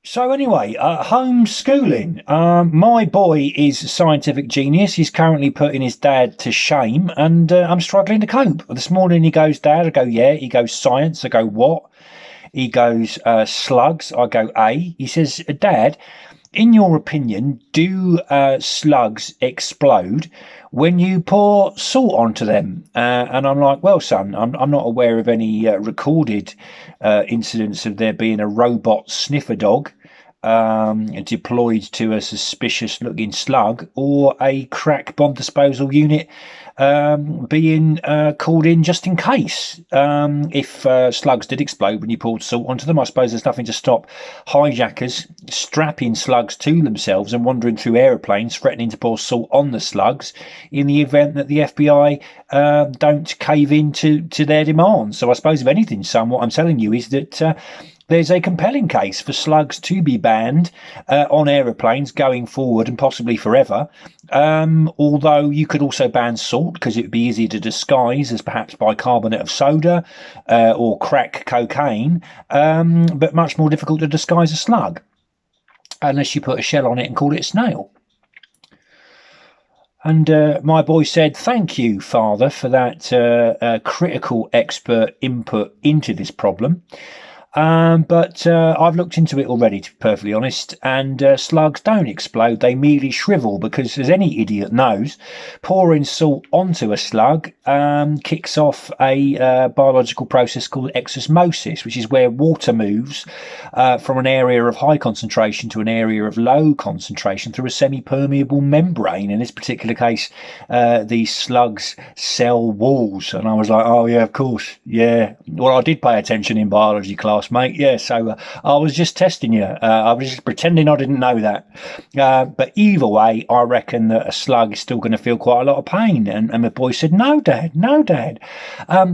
So anyway, homeschooling. My boy is a scientific genius. He's currently putting his dad to shame, and I'm struggling to cope. This morning he goes, "Dad," I go, "Yeah." He goes, "Science." I go, "What?" He goes, "Slugs." I go, "A." He says, "Dad, in your opinion, do slugs explode when you pour salt onto them?" And I'm like, "Well, son, I'm not aware of any recorded incidents of there being a robot sniffer dog deployed to a suspicious looking slug or a crack bomb disposal unit being called in just in case. If slugs did explode when you poured salt onto them, I suppose there's nothing to stop hijackers strapping slugs to themselves and wandering through aeroplanes, threatening to pour salt on the slugs in the event that the FBI don't cave in to their demands. So I suppose, if anything, son, what I'm telling you is that there's a compelling case for slugs to be banned on aeroplanes going forward and possibly forever. Although you could also ban salt because it would be easier to disguise as perhaps bicarbonate of soda or crack cocaine, but much more difficult to disguise a slug unless you put a shell on it and call it a snail. And my boy said, "Thank you, Father, for that critical expert input into this problem. But I've looked into it already, to be perfectly honest, and slugs don't explode, they merely shrivel, because, as any idiot knows, pouring salt onto a slug kicks off a biological process called exosmosis, which is where water moves from an area of high concentration to an area of low concentration through a semi-permeable membrane. In this particular case, these slugs cell walls." And I was like, "Oh yeah, of course, yeah. Well, I did pay attention in biology class, mate. Yeah, so I was just testing you. I was just pretending I didn't know that." But either way, I reckon that a slug is still going to feel quite a lot of pain. And my boy said, "No, Dad, no, Dad,"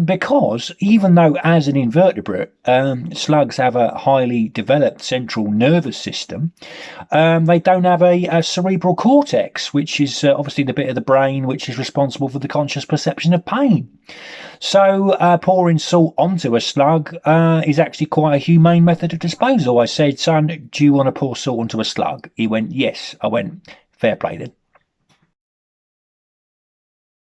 because even though as an invertebrate, slugs have a highly developed central nervous system, they don't have a cerebral cortex, which is obviously the bit of the brain which is responsible for the conscious perception of pain. So pouring salt onto a slug is actually quite a humane method of disposal. I said, "Son, do you want to pour salt onto a slug?" He went, "Yes." I went, "Fair play then."